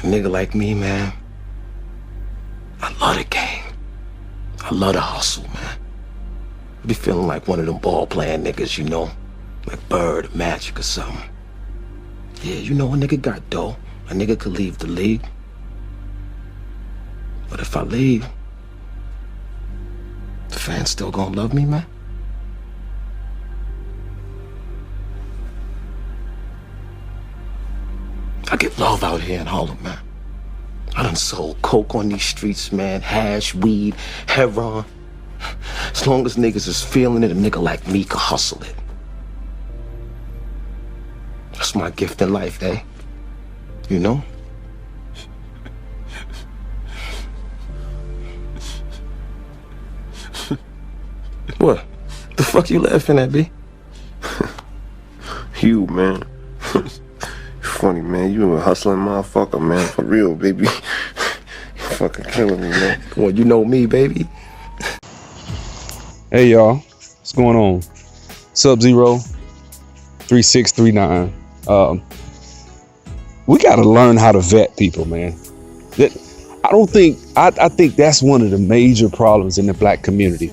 nigga like me, man, I love the game. I love the hustle, man. I be feeling like one of them ball-playing niggas, you know, like Bird or Magic or something. Yeah, you know, a nigga got dough. A nigga could leave the league. But if I leave, the fans still gonna love me, man? I get love out here in Harlem, man. I done sold coke on these streets, man. Hash, weed, heroin. As long as niggas is feeling it, a nigga like me can hustle it. That's my gift in life, eh? You know? What? The fuck you laughing at, B? You, man. Funny, man. You a hustling motherfucker, man. For real, baby. You fucking killing me, man. Well, you know me, baby. Hey, y'all. What's going on? Sub-Zero 3639. We got to learn how to vet people, man. I think that's one of the major problems in the black community.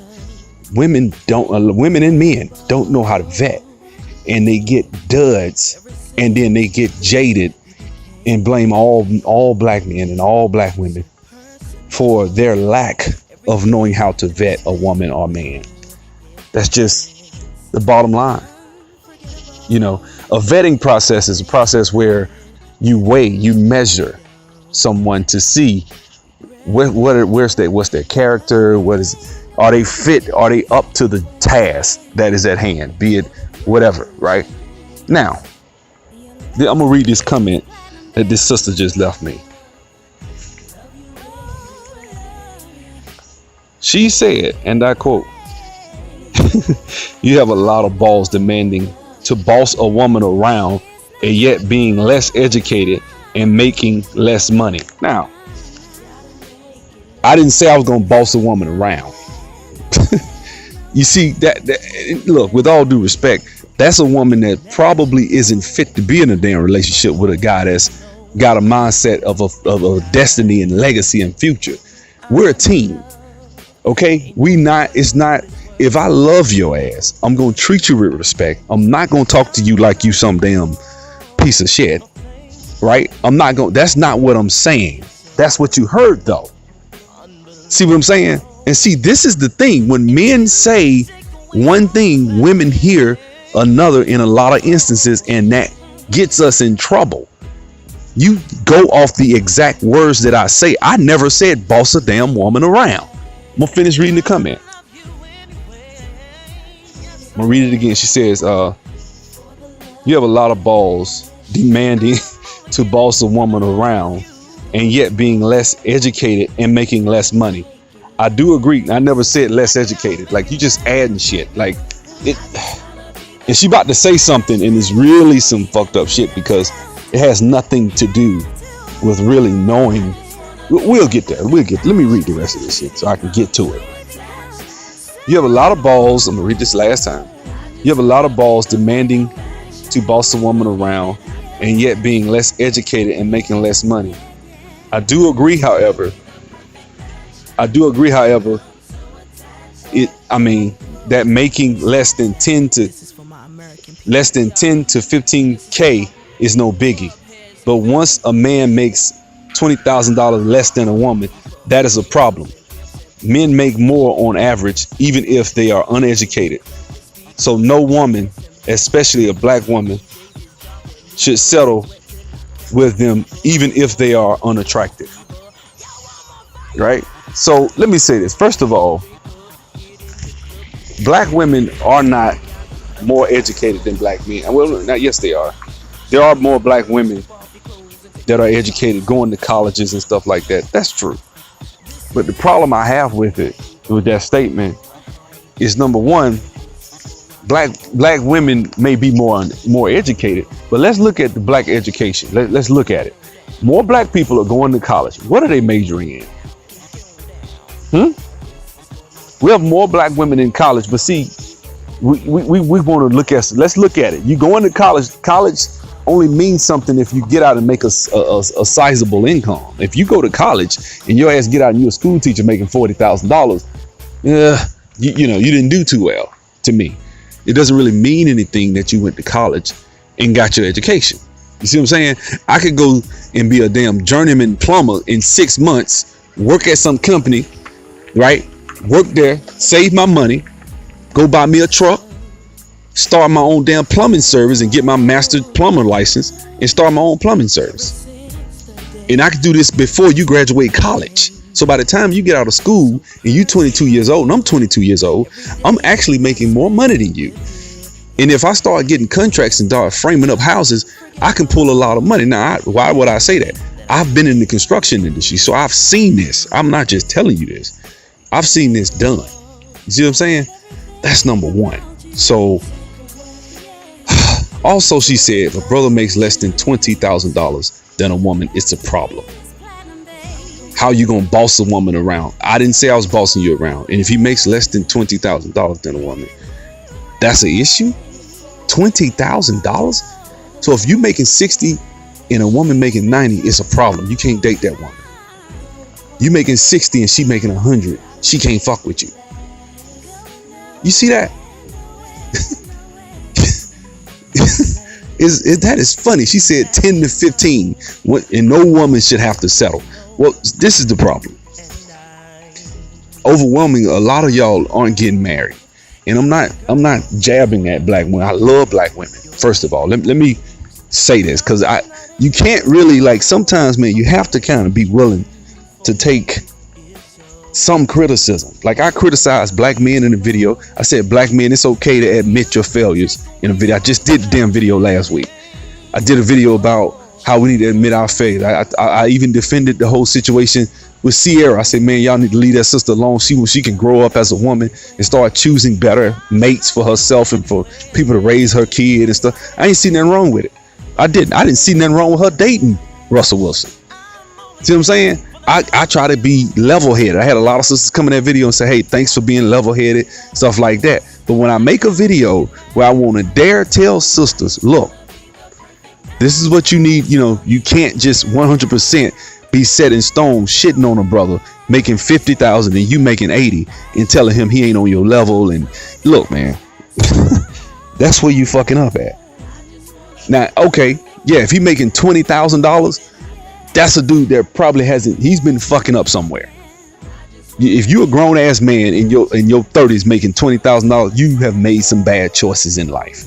Women and men don't know how to vet, and they get duds, and then they get jaded and blame all black men and all black women for their lack of knowing how to vet a woman or man. That's just the bottom line. You know, a vetting process is a process where you weigh, you measure someone to see what's their character, are they fit, are they up to the task that is at hand, be it whatever, right? Now, I'm gonna read this comment that this sister just left me. She said, and I quote, "You have a lot of balls demanding to boss a woman around and yet being less educated and making less money." Now, I didn't say I was gonna boss a woman around. You see, that look, with all due respect, that's a woman that probably isn't fit to be in a damn relationship with a guy that's got a mindset of a destiny and legacy and future. We're a team, okay? It's not, if I love your ass, I'm gonna treat you with respect. I'm not gonna talk to you like you some damn piece of shit, right? That's not what I'm saying. That's what you heard though. See what I'm saying? And see, this is the thing. When men say one thing, women hear another in a lot of instances, and that gets us in trouble. You go off the exact words that I say. I never said boss a damn woman around. I'm gonna finish reading the comment. I'm gonna read it again. She says, you have a lot of balls demanding to boss a woman around and yet being less educated and making less money. I do agree. I never said less educated. Like, you just adding shit. Like, it. And she about to say something, and it's really some fucked up shit because it has nothing to do with really knowing. We'll get there. Let me read the rest of this shit so I can get to it. You have a lot of balls. I'm gonna read this last time. You have a lot of balls demanding to boss a woman around and yet being less educated and making less money. I do agree, however, that making less than 10 to 15K is no biggie. But once a man makes $20,000 less than a woman, that is a problem. Men make more on average, even if they are uneducated. So no woman, especially a black woman, should settle with them, even if they are unattractive. Right? So let me say this. First of all, black women are not more educated than black men. Well, yes, they are. There are more black women that are educated, going to colleges and stuff like that. That's true. But the problem I have with that statement is, number one, black women may be more educated, but let's look at the black education. Let's look at it. More black people are going to college. What are they majoring in? We have more black women in college, but see, we want to let's look at it. You go into college only means something if you get out and make a sizable income. If you go to college and your ass get out and you're a school teacher making $40,000, you know, you didn't do too well to me. It doesn't really mean anything that you went to college and got your education. You see what I'm saying? I could go and be a damn journeyman plumber in 6 months, work at some company, right? Work there, save my money, go buy me a truck, start my own damn plumbing service and get my master plumber license and start my own plumbing service. And I could do this before you graduate college. So by the time you get out of school and you 22 years old and I'm 22 years old, I'm actually making more money than you. And if I start getting contracts and start framing up houses, I can pull a lot of money. Now, why would I say that? I've been in the construction industry, so I've seen this. I'm not just telling you this. I've seen this done. You see what I'm saying? That's number one. So also, she said, if a brother makes less than $20,000 than a woman, it's a problem. How you gonna boss a woman around? I didn't say I was bossing you around. And if he makes less than $20,000 than a woman, that's an issue? $20,000? So if you making 60 and a woman making 90, it's a problem. You can't date that woman. You making 60 and she making 100, she can't fuck with you. You see that? That is funny. She said 10 to 15 and no woman should have to settle. Well, this is the problem. Overwhelming, a lot of y'all aren't getting married. And I'm not jabbing at black women. I love black women. First of all, let me say this, because you can't really, like, sometimes, man, you have to kind of be willing to take some criticism. Like, I criticized black men in the video. I said, black men, it's okay to admit your failures in a video. I just did the damn video last week. I did a video about how we need to admit our failure. I even defended the whole situation with Sierra. I said, man, y'all need to leave that sister alone. She can grow up as a woman and start choosing better mates for herself and for people to raise her kid and stuff. I ain't seen nothing wrong with it. I didn't see nothing wrong with her dating Russell Wilson. See what I'm saying? I try to be level-headed. I had a lot of sisters come in that video and say, hey, thanks for being level-headed, stuff like that. But when I make a video where I want to dare tell sisters, look, this is what you need. You know, you can't just 100% be set in stone shitting on a brother making 50,000 and you making 80 and telling him he ain't on your level. And look, man, that's where you fucking up at. Now, okay, yeah, if he making $20,000, that's a dude that probably he's been fucking up somewhere. If you're a grown ass man in your 30s making $20,000, you have made some bad choices in life.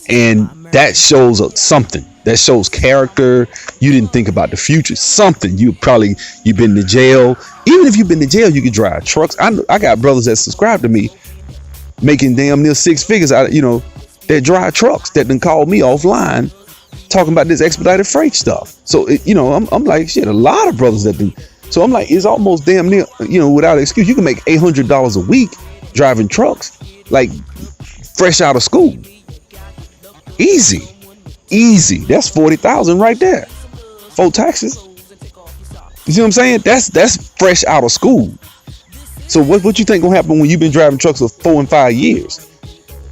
And that shows something. That shows character. You didn't think about the future. Something. You've been to jail. Even if you've been to jail, you could drive trucks. I got brothers that subscribe to me making damn near 6 figures out of, that drive trucks that done called me offline talking about this expedited freight stuff. So I'm like, shit, a lot of brothers that do. So I'm like, it's almost damn near, without excuse, you can make $800 a week driving trucks, like fresh out of school. Easy. That's 40,000 right there. 4 taxes. You see what I'm saying? That's fresh out of school. So what you think gonna happen when you've been driving trucks for 4 and 5 years?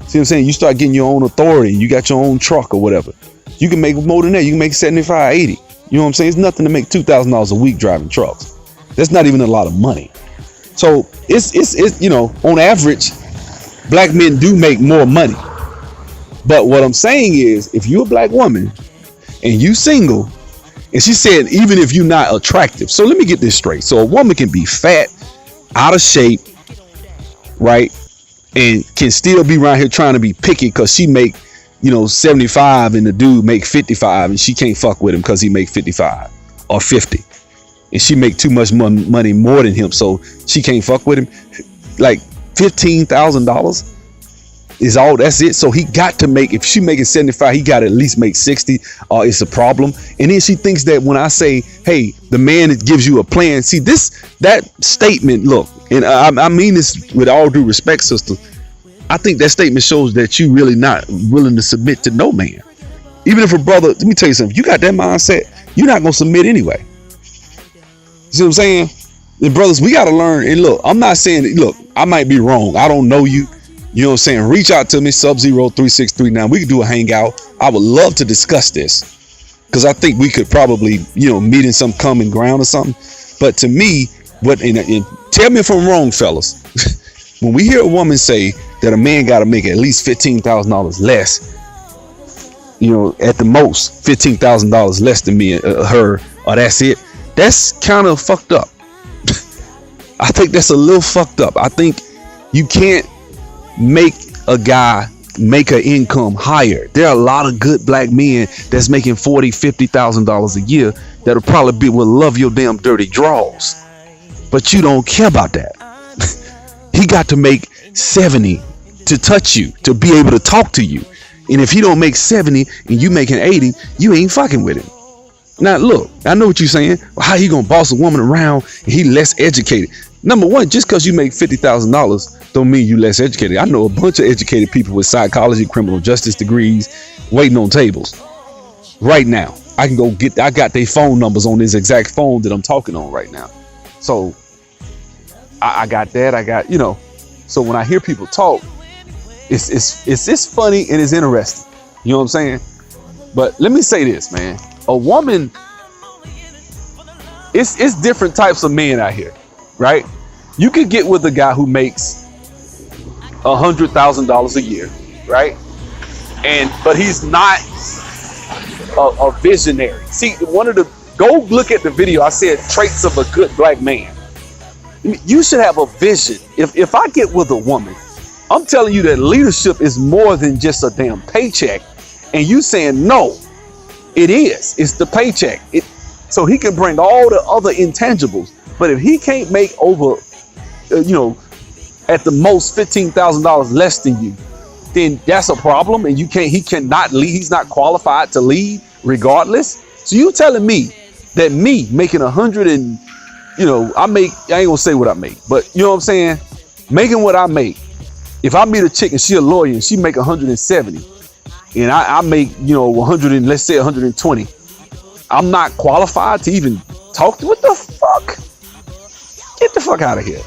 See what I'm saying? You start getting your own authority. You got your own truck or whatever. You can make more than that. You can make 75, 80. You know what I'm saying? It's nothing to make $2,000 a week driving trucks. That's not even a lot of money. So it's on average, black men do make more money. But what I'm saying is, if you're a black woman and you single, and she said, even if you're not attractive. So let me get this straight. So a woman can be fat, out of shape, right? And can still be around here trying to be picky because she make, 75 and the dude make 55 and she can't fuck with him because he make 55 or 50. And she make too much money more than him. So she can't fuck with him. Like $15,000 is all, that's it. So he got to make, if she making 75, he got to at least make 60 or it's a problem. And then she thinks that when I say, hey, the man that gives you a plan, see that statement, look, and I mean this with all due respect, sister, I think that statement shows that you really not willing to submit to no man. Even if a brother, let me tell you something, you got that mindset, you're not going to submit anyway. You see what I'm saying? And brothers, we got to learn. And look, I'm not saying, look, I might be wrong. I don't know you. You know what I'm saying? Reach out to me, Sub-Zero3639. We can do a hangout. I would love to discuss this because I think we could probably, meet in some common ground or something. But to me, and tell me if I'm wrong, fellas. When we hear a woman say that a man got to make at least $15,000 less, at the most $15,000 less than me, her, or that's it. That's kind of fucked up. I think that's a little fucked up. I think you can't make a guy make an income higher. There are a lot of good black men that's making $40,000, $50,000 a year that'll probably will love your damn dirty draws. But you don't care about that. He got to make 70 to touch you, to be able to talk to you. And if he don't make 70 and you making 80, you ain't fucking with him. Now look, I know what you're saying. Well, how he gonna boss a woman around and he less educated? Number one, just because you make $50,000 don't mean you less educated. I know a bunch of educated people with psychology, criminal justice degrees waiting on tables right now. I got their phone numbers on this exact phone that I'm talking on right now. So I got that. So when I hear people talk, it's funny and it's interesting. You know what I'm saying? But let me say this, man. A woman, it's different types of men out here, right? You could get with a guy who makes $100,000 a year, right? But he's not a visionary. See, go look at the video. I said traits of a good black man. You should have a vision. If I get with a woman, I'm telling you that leadership is more than just a damn paycheck. And you saying no, it is. It's the paycheck. So he can bring all the other intangibles. But if he can't make over, at the most $15,000 less than you, then that's a problem. And he cannot lead. He's not qualified to lead regardless. So you telling me that me making 100 and, I ain't gonna say what I make, but you know what I'm saying? Making what I make. If I meet a chick and she a lawyer and she make 170 and I make, 100 and let's say 120, I'm not qualified to even talk to, what the fuck? Get the fuck out of here.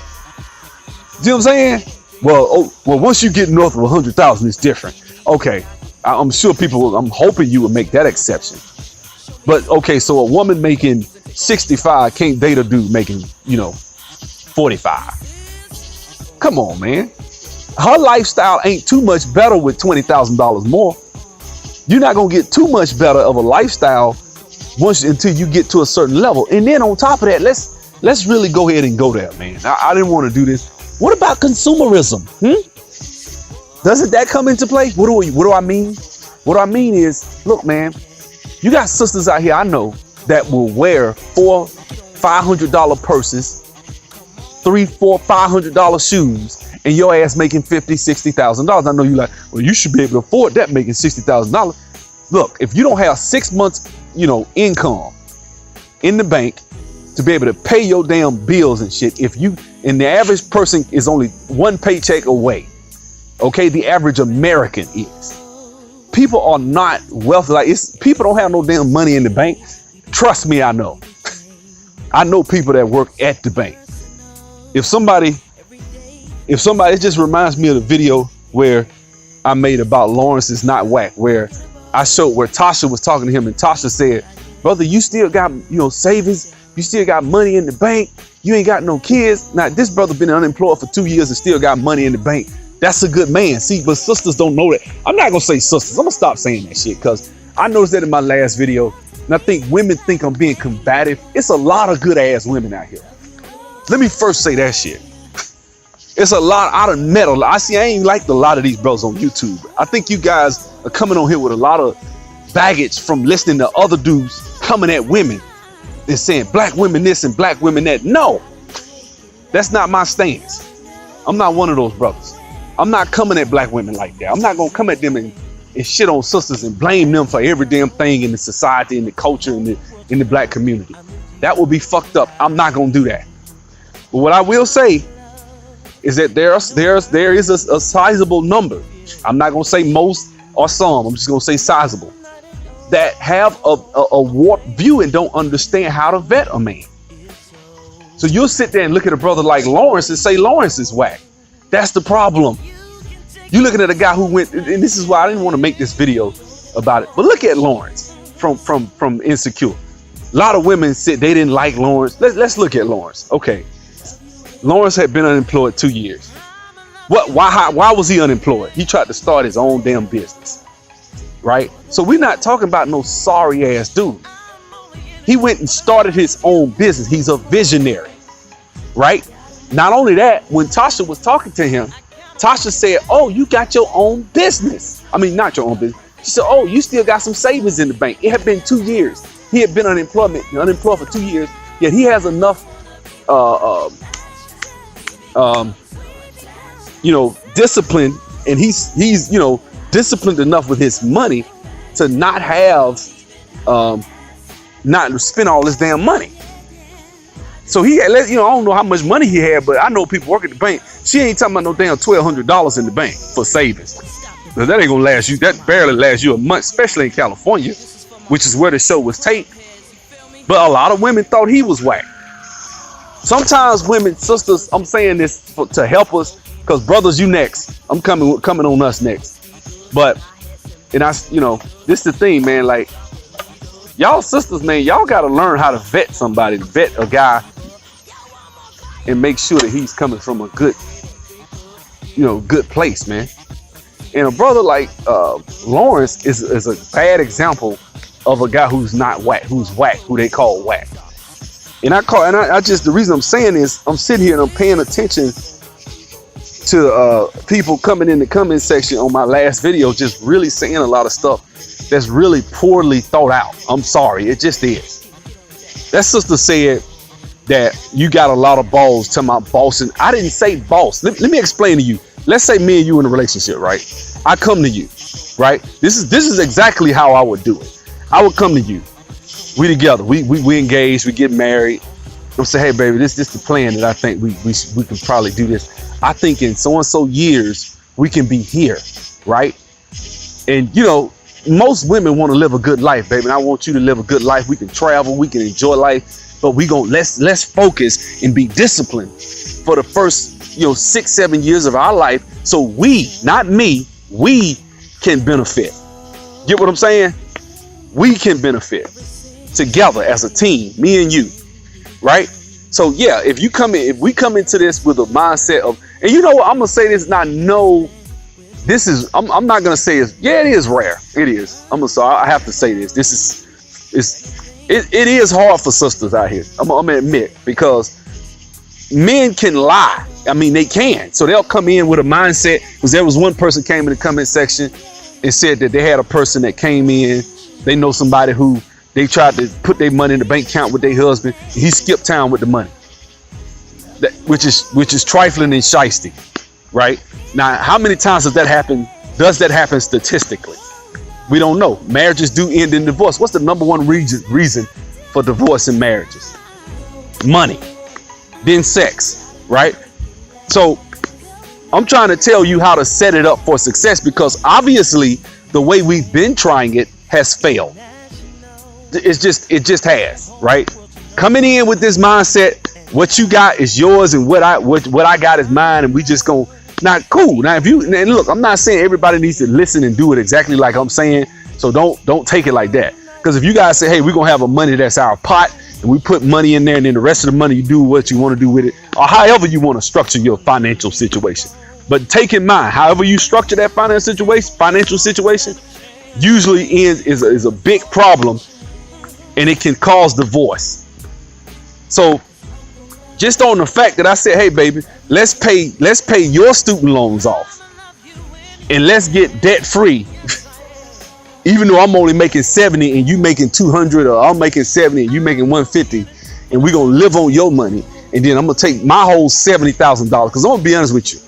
You know what I'm saying? Well, once you get north of 100,000, it's different. Okay. I'm sure I'm hoping you would make that exception. But okay, so a woman making 65 can't date a dude making, 45. Come on, man. Her lifestyle ain't too much better with $20,000 more. You're not gonna get too much better of a lifestyle until you get to a certain level. And then on top of that, let's really go ahead and go there, man. I didn't want to do this. What about consumerism? Doesn't that come into play? What do I mean? What I mean is, look, man, you got sisters out here I know that will wear $400-$500 purses, $300-$500 shoes, and your ass making $50,000-$60,000. I know you like, well, you should be able to afford that, making $60,000. Look, if you don't have 6 months, income in the bank to be able to pay your damn bills and shit, and the average person is only one paycheck away. Okay, the average American is. People are not wealthy. People don't have no damn money in the bank. Trust me, I know. I know people that work at the bank. If somebody, it just reminds me of the video where I made about Lawrence is not whack, where I showed where Tasha was talking to him and Tasha said, brother, you still got, savings. You still got money in the bank. You ain't got no kids. Now, this brother been unemployed for 2 years and still got money in the bank. That's a good man. See, but sisters don't know that. I'm not going to say sisters. I'm going to stop saying that shit because I noticed that in my last video. And I think women think I'm being combative. It's a lot of good ass women out here. Let me first say that shit. It's a lot. I done met a lot. I ain't like a lot of these bros on YouTube. I think you guys are coming on here with a lot of baggage from listening to other dudes coming at women and saying black women this and black women that. No, that's not my stance. I'm not one of those brothers. I'm not coming at black women like that. I'm not going to come at them and shit on sisters and blame them for every damn thing in the society and the culture and in the black community. That would be fucked up. I'm not going to do that. But what I will say is that there is a sizable number. I'm not going to say most or some. I'm just going to say sizable that have a warped view and don't understand how to vet a man. So you'll sit there and look at a brother like Lawrence and say Lawrence is whack. That's the problem. You looking at a guy who went, and this is why I didn't want to make this video about it, but look at Lawrence from Insecure. A lot of women said they didn't like Lawrence. Let's look at Lawrence. Okay, Lawrence had been unemployed 2 years. Why was he unemployed? He tried to start his own damn business, right? So we're not talking about no sorry ass dude. He went and started his own business. He's a visionary, right? Not only that, when Tasha was talking to him, Tasha said, "Oh, you got your own business." I mean, not your own business. She said, "Oh, you still got some savings in the bank." It had been 2 years. He had been unemployed for 2 years, yet he has enough, discipline, and he's disciplined enough with his money to not have, not spend all this damn money. So he had, I don't know how much money he had, but I know people work at the bank. She ain't talking about no damn $1,200 in the bank for savings. That ain't gonna last you. That barely lasts you a month, especially in California, which is where the show was taped. But a lot of women thought he was whack. Sometimes women, sisters, I'm saying this to help us, because brothers, you next. I'm coming on us next. But, this the thing, man. Like, y'all sisters, man, y'all gotta learn how to vet somebody, to vet a guy, and make sure that he's coming from a good, good place, man. And a brother like Lawrence is a bad example of a guy who's not whack, who they call whack. And the reason I'm saying this, I'm sitting here and I'm paying attention to people coming in the comment section on my last video, just really saying a lot of stuff that's really poorly thought out. I'm sorry, it just is. That sister said that you got a lot of balls to my boss, and I didn't say boss. Let me explain to you. Let's say me and you in a relationship, right? I come to you, right? This is exactly how I would do it. I would come to you. We together. We engage. We get married. I'm say, hey baby, this is the plan that I think we can probably do this. I think in so and so years we can be here, right? And most women want to live a good life, baby. And I want you to live a good life. We can travel. We can enjoy life. But let's focus and be disciplined for the first 6-7 years of our life, so we, not me, we can benefit. Get what I'm saying? We can benefit together as a team, me and you, right? So yeah, if we come into this with a mindset of, and you know what, I'm gonna say this, I'm not gonna say it is rare. It is. I have to say this. It is hard for sisters out here. I'm gonna admit, because men can lie. I mean, they can. So they'll come in with a mindset, because there was one person came in the comment section and said that they had a person that came in. They know somebody who they tried to put their money in the bank account with their husband. He skipped town with the money, which is trifling and shiesty, right? Now, how many times does that happen? Does that happen statistically? We don't know. Marriages do end in divorce. What's the number one reason for divorce in marriages? Money, then sex, right? So I'm trying to tell you how to set it up for success, because obviously the way we've been trying it has failed. It just has, right? Coming in with this mindset, what you got is yours, and what I got is mine, and we just gonna, not cool. Now, and look, I'm not saying everybody needs to listen and do it exactly like I'm saying, so don't take it like that. Because if you guys say, hey, we're gonna have a money that's our pot, and we put money in there, and then the rest of the money you do what you want to do with it, or however you want to structure your financial situation. But take in mind, however you structure that financial situation usually is a big problem, and it can cause divorce. So just on the fact that I said, hey baby, let's pay your student loans off, and let's get debt free. Even though I'm only making 70 and you making 200, or I'm making 70 and you making 150, and we're gonna live on your money, and then I'm gonna take my whole $70,000. Because I'm gonna be honest with you,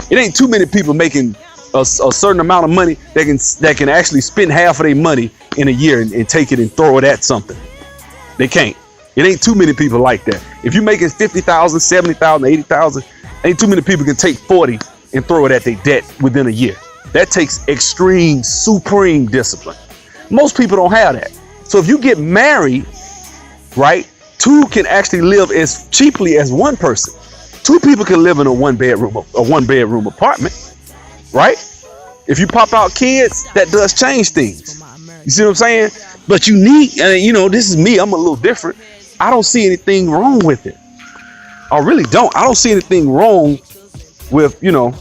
it ain't too many people making a certain amount of money that can actually spend half of their money in a year and take it and throw it at something. They can't. It ain't too many people like that. If you're making 50,000, 70,000, 80,000, ain't too many people can take 40 and throw it at their debt within a year. That takes extreme, supreme discipline. Most people don't have that. So if you get married, right, two can actually live as cheaply as one person. Two people can live in a one bedroom apartment, right? If you pop out kids, that does change things. You see what I'm saying? But you need, and you know, this is me. I'm a little different. I don't see anything wrong with it. I really don't. I don't see anything wrong with, you know,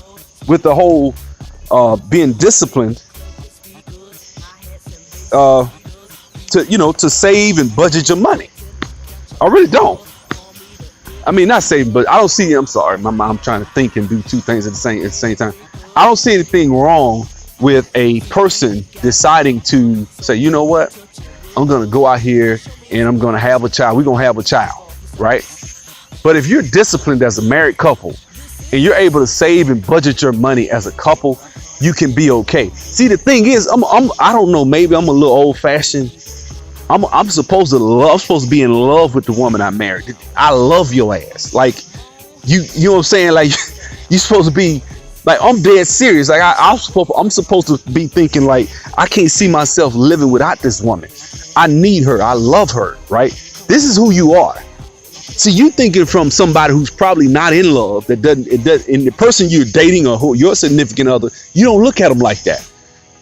with the whole being disciplined to, you know, to save and budget your money. I really don't. I mean, not saving, but I don't see. I'm sorry, I'm trying to think and do two things at the same time. I don't see anything wrong with a person deciding to say, you know what, I'm gonna go out here and I'm gonna have a child. We're gonna have a child, right? But if you're disciplined as a married couple and you're able to save and budget your money as a couple, you can be okay. See, the thing is, I don't know, maybe I'm a little old fashioned. I'm supposed to be in love with the woman I married. I love your ass. Like, you know what I'm saying? Like, you're supposed to be like, I'm dead serious. Like, I'm supposed to be thinking like, I can't see myself living without this woman. I need her. I love her. Right? This is who you are. See, you thinking from somebody who's probably not in love, and the person you're dating or who your significant other, you don't look at them like that.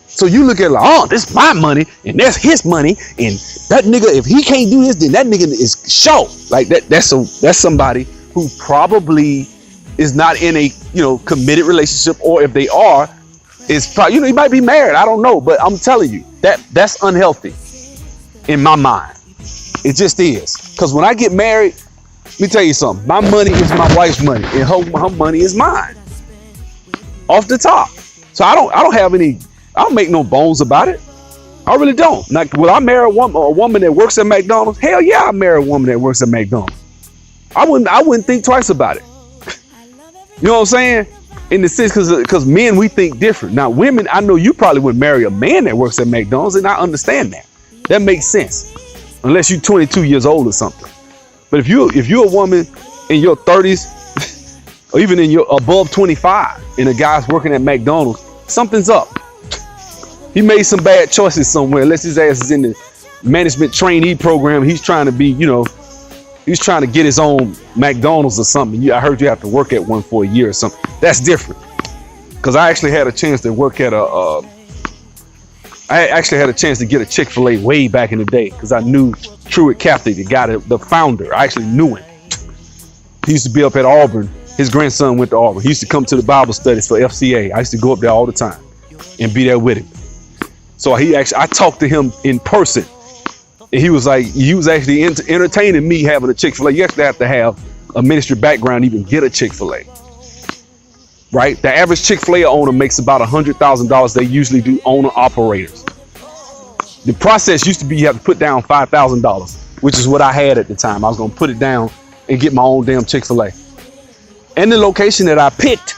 So you look at it like, oh, this is my money and that's his money, and that nigga, if he can't do this, then that nigga is show. Like that's somebody who probably is not in a, you know, committed relationship, or if they are, is probably, you know, he might be married. I don't know, but I'm telling you that's unhealthy in my mind. It just is. Because when I get married, let me tell you something. My money is my wife's money, and her money is mine. Off the top. So I don't make no bones about it. I really don't. Like, will I marry a woman that works at McDonald's? Hell yeah, I marry a woman that works at McDonald's. I wouldn't think twice about it. You know what I'm saying? In the sense, because men, we think different. Now, women, I know you probably would marry a man that works at McDonald's, and I understand that. That makes sense. Unless you're 22 years old or something. But if you're a woman in your 30s, or even in your above 25, and a guy's working at McDonald's, something's up. He made some bad choices somewhere. Unless his ass is in the management trainee program, he's trying to be, you know, he's trying to get his own McDonald's or something. I heard you have to work at one for a year or something. That's different. Because I actually had a chance to work at I actually had a chance to get a Chick-fil-A way back in the day, because I knew Truett Cathy, the guy, the founder. I actually knew him. He used to be up at Auburn. His grandson went to Auburn. He used to come to the Bible studies for FCA. I used to go up there all the time and be there with him. So I talked to him in person, and he was actually entertaining me having a Chick-fil-A. You actually have to have a ministry background to even get a Chick-fil-A, right? The average Chick-fil-A owner makes about $100,000. They usually do owner operators. The process used to be you have to put down $5,000, which is what I had at the time. I was going to put it down and get my own damn Chick-fil-A. And the location that I picked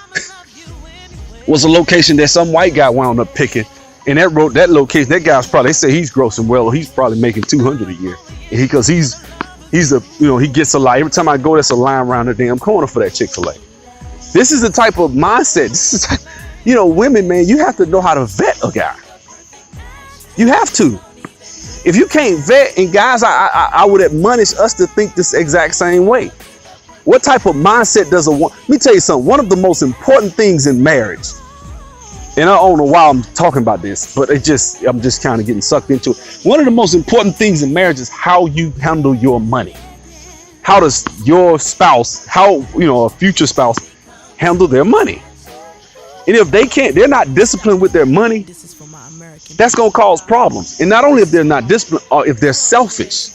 was a location that some white guy wound up picking. And that location, that guy's probably, they say he's grossing well, he's probably making $200 a year. Because he's a, you know, he gets a lot. Every time I go, there's a line around the damn corner for that Chick-fil-A. This is the type of mindset. This is, you know, women, man, you have to know how to vet a guy. You have to. If you can't vet, and guys, I would admonish us to think this exact same way. What type of mindset does let me tell you something. One of the most important things in marriage, and I don't know why I'm talking about this, but I'm just kind of getting sucked into it. One of the most important things in marriage is how you handle your money. How does your spouse, a future spouse, handle their money? And if they're not disciplined with their money, that's going to cause problems. And not only if they're not disciplined, or if they're selfish.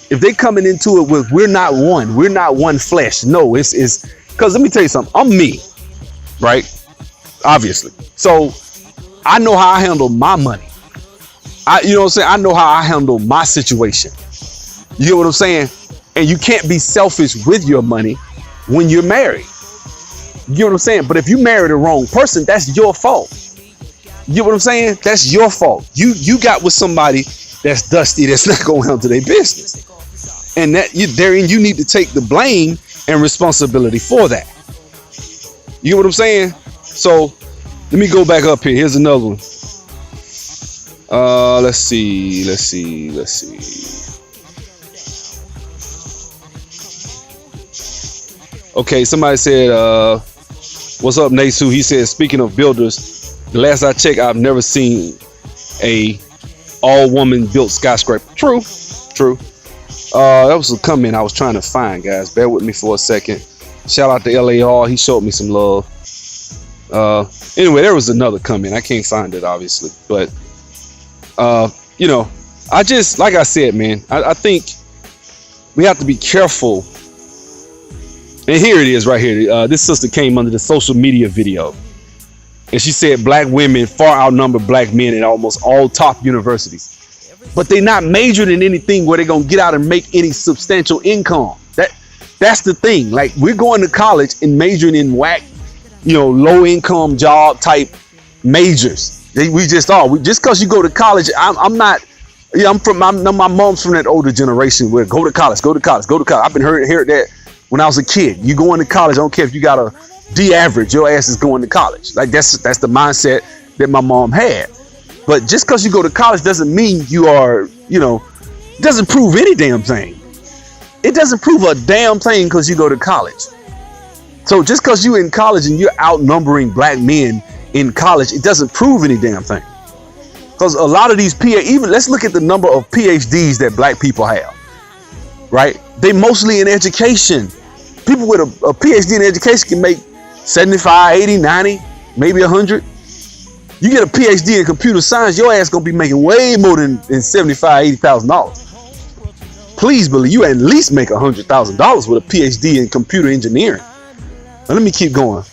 If they coming into it with, we're not one flesh. No, it's because let me tell you something. I'm me, right? Obviously. So I know how I handle my money. You know what I'm saying? I know how I handle my situation. You get what I'm saying? And you can't be selfish with your money when you're married. You get what I'm saying? But if you marry the wrong person, that's your fault. You get what I'm saying? That's your fault. You got with somebody that's dusty, that's not going to handle their business. And therein you need to take the blame and responsibility for that. You get what I'm saying? So let me go back up here. Here's another one. Let's see. Okay, somebody said, what's up, Nasu? He said, speaking of builders, The last I checked, I've never seen a all-woman built skyscraper. True. That was a comment I was trying to find, guys. Bear with me for a second. Shout out to LAR. He showed me some love. Anyway, there was another comment. I can't find it, obviously. But, you know, I just, like I said, man, I think we have to be careful. And here it is right here. This sister came under the social media video. And she said black women far outnumber black men at almost all top universities. But they're not majored in anything where they're going to get out and make any substantial income. That's the thing. Like, we're going to college and majoring in whack, you know, low income job type majors. We just are. Just because you go to college, I'm not. Yeah, my mom's from that older generation where go to college. I've been hearing that when I was a kid. You going to college, I don't care if you got a D average, your ass is going to college. Like that's the mindset that my mom had. But just because you go to college doesn't mean you are, you know, doesn't prove any damn thing. It doesn't prove a damn thing because you go to college. So just because you're in college and you're outnumbering black men in college, it doesn't prove any damn thing. Because a lot of these let's look at the number of PhDs that black people have, right? They mostly in education. People with a PhD in education can make 75, 80, 90, maybe 100. You get a PhD in computer science, your ass gonna be making way more than $75,000, $80,000. Please believe you at least make $100,000 with a PhD in computer engineering. Now let me keep going.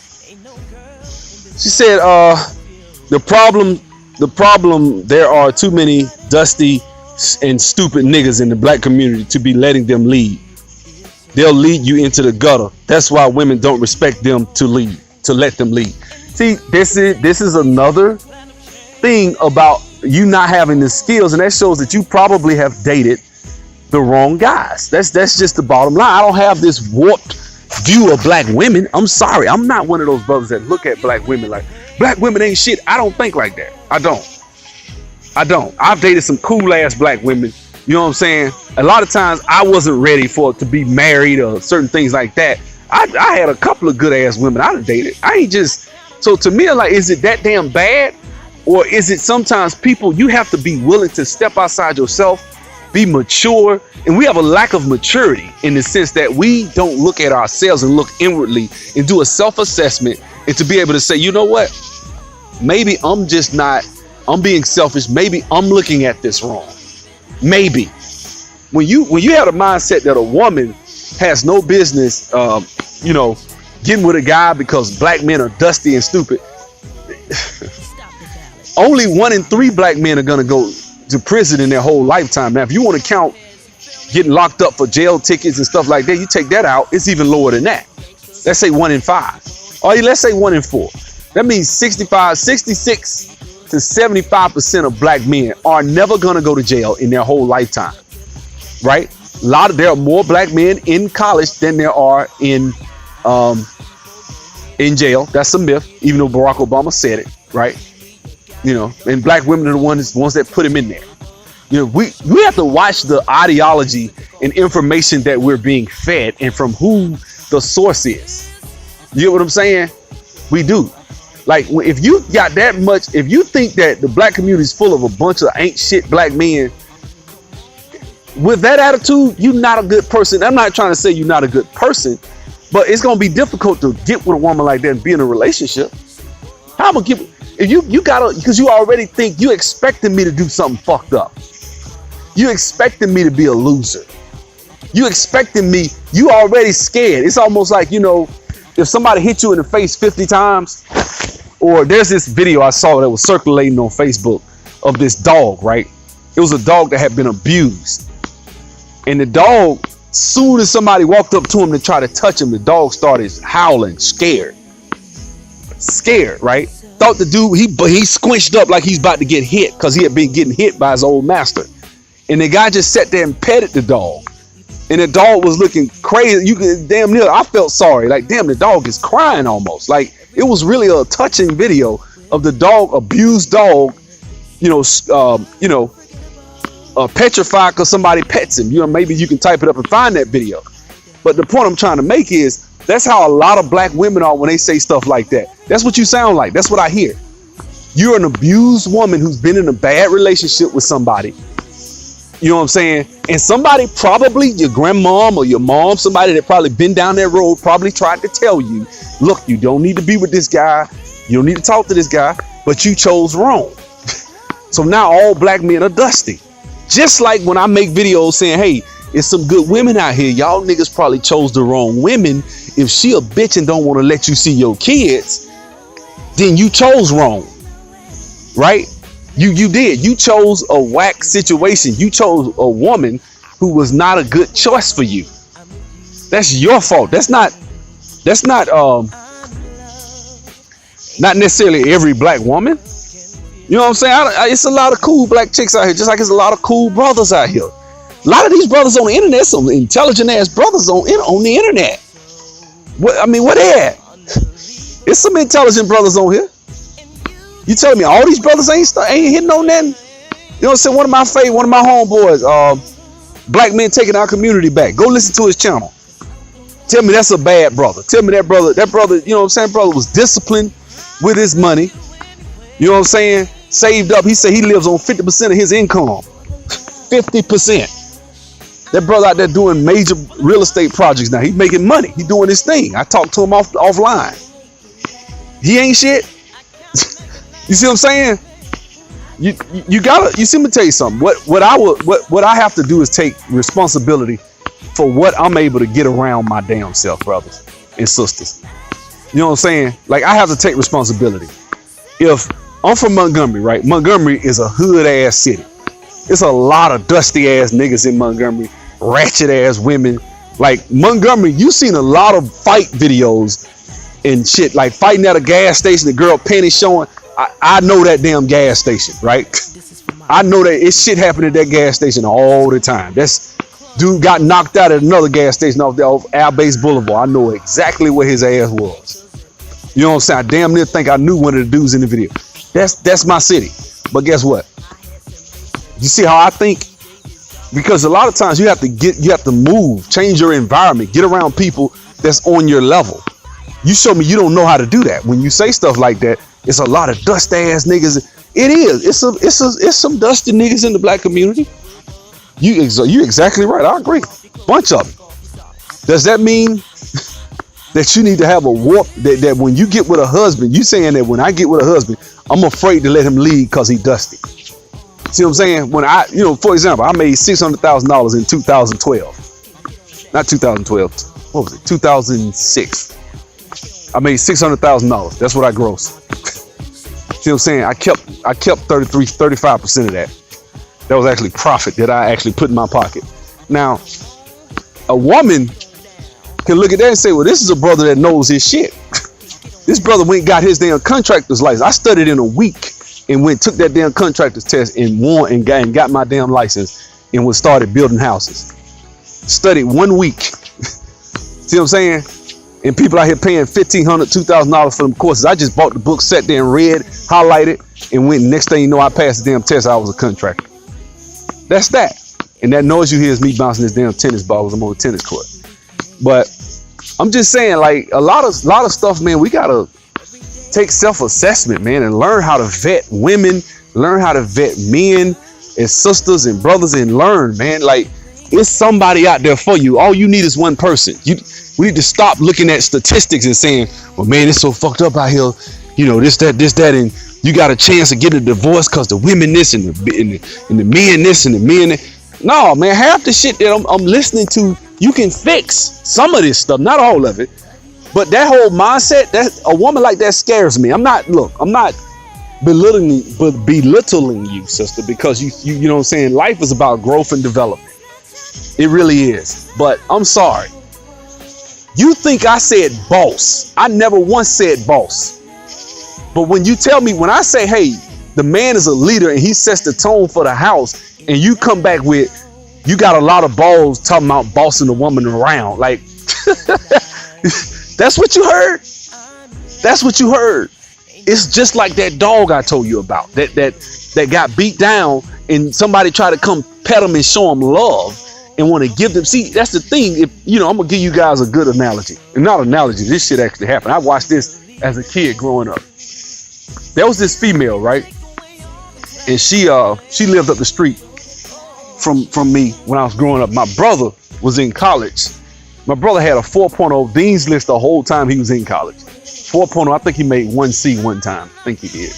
She said, the problem, there are too many dusty and stupid niggas in the black community to be letting them lead. They'll lead you into the gutter. That's why women don't respect them to let them lead. See, this is another thing about you not having the skills, and that shows that you probably have dated the wrong guys. That's just the bottom line. I don't have this warped view of black women. I'm sorry. I'm not one of those brothers that look at black women like black women ain't shit. I don't think like that. I don't. I've dated some cool ass black women. You know what I'm saying? A lot of times I wasn't ready for it to be married or certain things like that. I had a couple of good ass women I dated. I ain't just, so to me, like, is it that damn bad? Or is it sometimes people, you have to be willing to step outside yourself, be mature. And we have a lack of maturity in the sense that we don't look at ourselves and look inwardly and do a self-assessment, and to be able to say, you know what? Maybe I'm being selfish. Maybe I'm looking at this wrong. Maybe. When you have a mindset that a woman has no business, you know, getting with a guy because black men are dusty and stupid. Only 1 in 3 black men are going to go to prison in their whole lifetime. Now, if you want to count getting locked up for jail tickets and stuff like that, you take that out, it's even lower than that. Let's say 1 in 5. Or let's say 1 in 4. That means 66 to 75% of black men are never going to go to jail in their whole lifetime. Right? There are more black men in college than there are in jail. That's a myth, even though Barack Obama said it, right? You know, and black women are the ones that put him in there. You know, we have to watch the ideology and information that we're being fed and from who the source is. You get what I'm saying? We do. Like, if you got that much, if you think that the black community is full of a bunch of ain't shit black men, with that attitude, you're not a good person. I'm not trying to say you're not a good person, but it's gonna be difficult to get with a woman like that and be in a relationship. How am I gonna if you gotta, because you already think you expecting me to do something fucked up. You expecting me to be a loser. You expecting me, you already scared. It's almost like, you know, if somebody hit you in the face 50 times, or there's this video I saw that was circulating on Facebook of this dog, right? It was a dog that had been abused. And the dog, soon as somebody walked up to him to try to touch him, the dog started howling, scared, right? Thought the dude, he squinched up like he's about to get hit because he had been getting hit by his old master. And the guy just sat there and petted the dog. And the dog was looking crazy. You could damn near, I felt sorry. Like, damn, the dog is crying almost. Like, it was really a touching video of the dog, abused dog, petrified because somebody pets him. You know, maybe you can type it up and find that video. But the point I'm trying to make is that's how a lot of black women are when they say stuff like that. That's what you sound like. That's what I hear. You're an abused woman who's been in a bad relationship with somebody. You know what I'm saying? And somebody, probably your grandmom or your mom, somebody that probably been down that road, probably tried to tell you, look, you don't need to be with this guy. You don't need to talk to this guy, but you chose wrong. So now all black men are dusty. Just like when I make videos saying, hey, it's some good women out here. Y'all niggas probably chose the wrong women. If she a bitch and don't want to let you see your kids, then you chose wrong, right? You did. You chose a whack situation. You chose a woman who was not a good choice for you. That's your fault. That's not necessarily every black woman. You know what I'm saying? It's a lot of cool black chicks out here, just like it's a lot of cool brothers out here. A lot of these brothers on the internet, some intelligent ass brothers on the internet. Where they at? It's some intelligent brothers on here. You telling me all these brothers ain't hitting on nothing? You know what I'm saying? One of my homeboys, Black Men Taking Our Community Back. Go listen to his channel. Tell me that's a bad brother. Tell me that brother, you know what I'm saying? Brother was disciplined with his money. You know what I'm saying? Saved up. He said he lives on 50% of his income. 50%. That brother out there doing major real estate projects now. He's making money. He's doing his thing. I talked to him offline. He ain't shit. You see what I'm saying? You see, let me tell you something. What I have to do is take responsibility for what I'm able to get around my damn self, brothers and sisters. You know what I'm saying? Like, I have to take responsibility. If I'm from Montgomery, right? Montgomery is a hood ass city. It's a lot of dusty ass niggas in Montgomery, ratchet ass women. Like Montgomery, you seen a lot of fight videos and shit, like fighting at a gas station, the girl panties showing. I know that damn gas station, right? I know that it's shit happening at that gas station all the time. That's dude got knocked out at another gas station off Air Base Boulevard. I know exactly where his ass was. You know what I'm saying? I damn near think I knew one of the dudes in the video. That's my city. But guess what? You see how I think? Because a lot of times you have to move, change your environment, get around people that's on your level. You show me you don't know how to do that. When you say stuff like that, it's a lot of dust ass niggas. It is. It's some dusty niggas in the black community. You're exactly right. I agree. Bunch of them. Does that mean that you need to have a warp that when you get with a husband, you saying that when I get with a husband, I'm afraid to let him leave because he dusty? See what I'm saying? When for example, I made $600,000 in 2012. Not 2012. What was it? 2006. I made $600,000. That's what I grossed. See what I'm saying? I kept 35% of that. That was actually profit that I actually put in my pocket. Now, a woman can look at that and say, well, this is a brother that knows his shit. This brother went and got his damn contractor's license. I studied in a week and took that damn contractor's test and won and got my damn license and started building houses. Studied 1 week. See what I'm saying? And people out here paying $1,500, $2,000 for them courses. I just bought the book, sat there and read, highlighted, and went. Next thing you know, I passed the damn test. I was a contractor. That's that. And that noise you hear is me bouncing this damn tennis ball as I'm on the tennis court. But I'm just saying, like, a lot of stuff, man, we gotta take self-assessment, man, and learn how to vet women, learn how to vet men and sisters and brothers, and learn, man. Like, it's somebody out there for you. All you need is one person. We need to stop looking at statistics and saying, well, man, it's so fucked up out here. You know, this, that, and you got a chance of getting a divorce because the women this and the men this and the men that. No, man, half the shit that I'm listening to, you can fix some of this stuff, not all of it. But that whole mindset, that a woman like that scares me. I'm not belittling you, sister, because you know what I'm saying? Life is about growth and development. It really is. But I'm sorry. You think I said boss. I never once said boss. But when you tell me, when I say, hey, the man is a leader and he sets the tone for the house, and you come back with, you got a lot of balls talking about bossing the woman around. Like, that's what you heard. That's what you heard. It's just like that dog I told you about that got beat down, and somebody tried to come pet him and show him love and want to give them. See, that's the thing. I'm gonna give you guys a good analogy. And not analogy, this shit actually happened. I watched this as a kid growing up. there was this female, right? And she lived up the street from me when I was growing up. My brother was in college. My brother had a 4.0 Dean's List the whole time he was in college. 4.0, I think he made 1C one time. I think he did.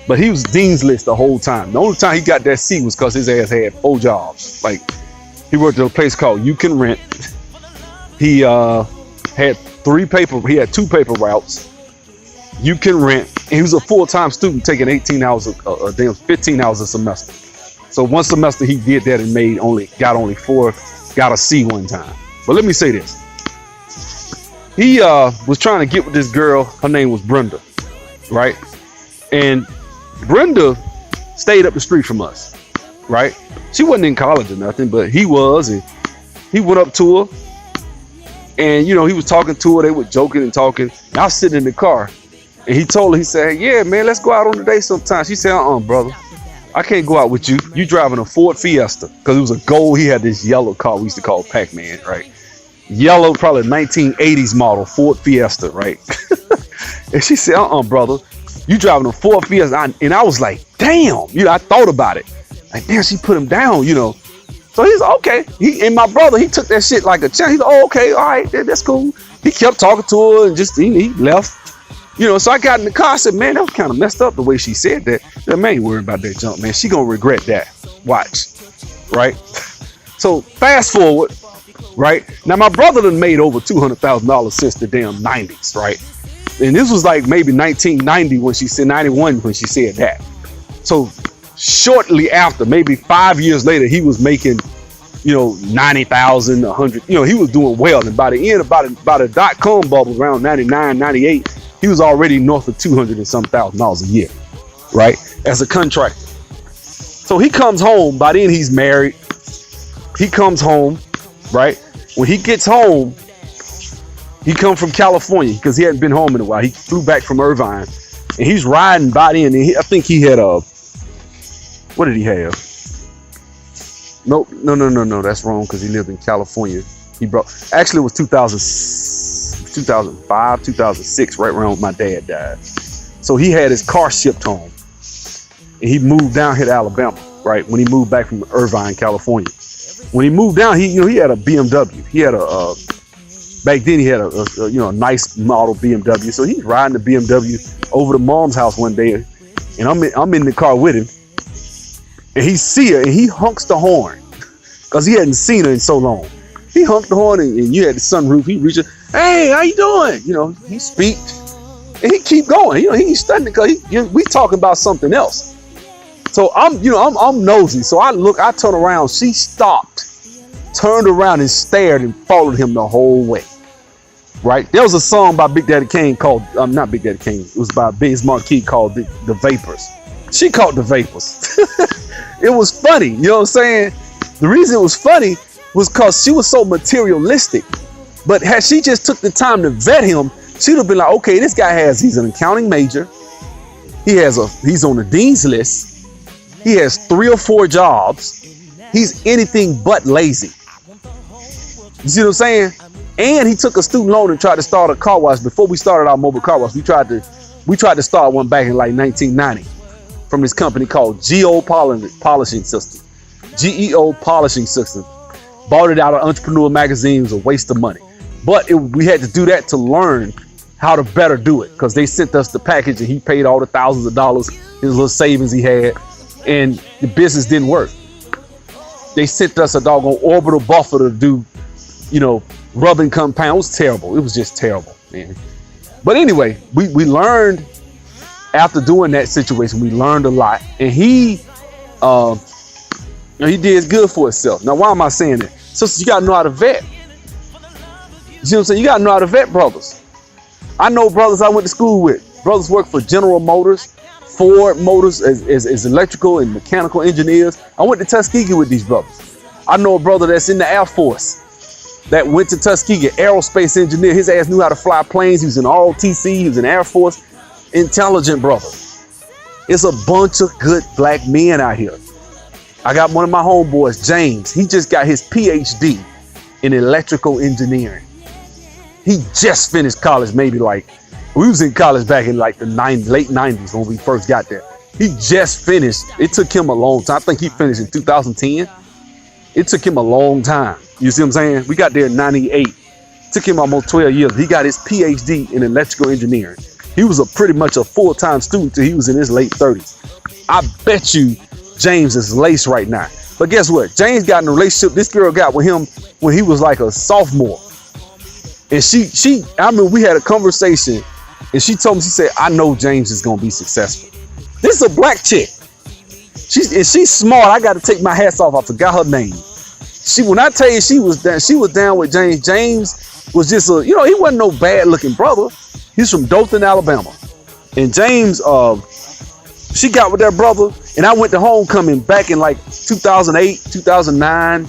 But he was Dean's List the whole time. The only time he got that C was because his ass had 4 jobs. Like, he worked at a place called You Can Rent. He had 2 paper routes. You Can Rent. And he was a full-time student taking 18 hours a damn 15 hours a semester. So one semester he did that and got only 4, got a C one time. But let me say this. He was trying to get with this girl. Her name was Brenda, right? And Brenda stayed up the street from us, right? She wasn't in college or nothing, but he was, and he went up to her. And, you know, he was talking to her. They were joking and talking. And I was sitting in the car. And he told her, he said, yeah, man, let's go out on a date sometime. She said, brother, I can't go out with you. You driving a Ford Fiesta. Because it was a gold. He had this yellow car we used to call Pac-Man, right? Yellow, probably 1980s model Ford Fiesta, right? And she said, brother, you driving a Ford Fiesta. And I was like, damn. You know, I thought about it. Like, damn, she put him down, you know. So he's okay. And my brother, he took that shit like a champ. He's like, oh, okay, all right, that's cool. He kept talking to her and just he left. You know, so I got in the car. I said, man, that was kind of messed up the way she said that. Man, ain't worried about that junk, man. She gonna regret that. Watch, right? So fast forward, right? Now my brother done made over $200,000 since the damn 90s, right? And this was like maybe 1990 when she said 91 when she said that. So shortly after, maybe 5 years later, he was making, you know, 90,000, 100. You know, he was doing well. And by the end, about a dot-com bubble around 99, 98. He was already north of 200 and some $1,000 a year, right? As a contractor. So he comes home. By then he's married. He comes home, right? When he gets home, he come from California because he hadn't been home in a while. He flew back from Irvine, and he's riding by then. And I think he had what did he have? No. That's wrong because he lived in California. Actually it was 2005, 2006, right around when my dad died. So he had his car shipped home, and he moved down here to Alabama, right? When he moved back from Irvine, California. When he moved down, he had a BMW. He had back then he had a nice model BMW. So he's riding the BMW over to Mom's house one day, and I'm in the car with him, and he see her, and he honks the horn because he hadn't seen her in so long. He honked the horn, and you had the sunroof. He reached, hey, how you doing? You know, he speak, and he keep going. You know, he's studying because we talking about something else. So I'm nosy. So I turn around. She stopped, turned around, and stared and followed him the whole way. Right? There was a song by Big Daddy Kane called, not Big Daddy Kane. It was by Biz Markie called the Vapors. She caught the Vapors. It was funny. You know what I'm saying? The reason it was funny was because she was so materialistic. But had she just took the time to vet him, she'd have been like, okay, this guy he's an accounting major. He's on the Dean's List. He has 3 or 4 jobs. He's anything but lazy. You see what I'm saying? And he took a student loan and tried to start a car wash. Before we started our mobile car wash, we tried to start one back in like 1990 from this company called GEO Polishing System. GEO Polishing System. Bought it out of Entrepreneur Magazine. It was a waste of money. But we had to do that to learn how to better do it, because they sent us the package and he paid all the thousands of dollars, his little savings he had, and the business didn't work. They sent us a doggone orbital buffer to do, rubbing compound. It was terrible. It was just terrible, man. But anyway, we learned after doing that situation, we learned a lot, and he did good for himself. Now, why am I saying that? Sisters, you gotta know how to vet. You see what I'm saying? You gotta know how to vet brothers. I know brothers I went to school with. Brothers work for General Motors, Ford Motors as electrical and mechanical engineers. I went to Tuskegee with these brothers. I know a brother that's in the Air Force that went to Tuskegee, aerospace engineer. His ass knew how to fly planes. He was in ROTC. He was in Air Force. Intelligent brother. It's a bunch of good black men out here. I got one of my homeboys, James. He just got his PhD in electrical engineering. He just finished college maybe like We was in college back in like the late 90s when we first got there. He just finished. It took him a long time. I think he finished in 2010. It took him a long time. You see what I'm saying? We got there in 98. Took him almost 12 years. He got his PhD in electrical engineering. He was pretty much a full-time student till he was in his late 30s. I bet you James is laced right now. But guess what? James got in a relationship this girl got with him when he was like a sophomore. And I mean, we had a conversation and she told me, she said, I know James is going to be successful. This is a black chick. She's smart. I got to take my hats off. I forgot her name. When I tell you she was down with James. James was just he wasn't no bad looking brother. He's from Dothan, Alabama. And James, she got with that brother, and I went to homecoming back in like 2008, 2009.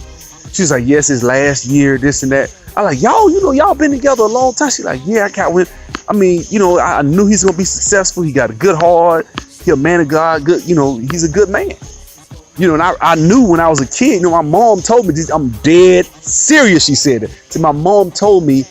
She's like, yes, his last year, this and that. I'm like, y'all been together a long time. She's like, yeah, I got with. I mean, I knew he's gonna be successful. He got a good heart. He a man of God. Good, he's a good man. And I knew when I was a kid. My mom told me this. I'm dead serious. She said that. So my mom told me,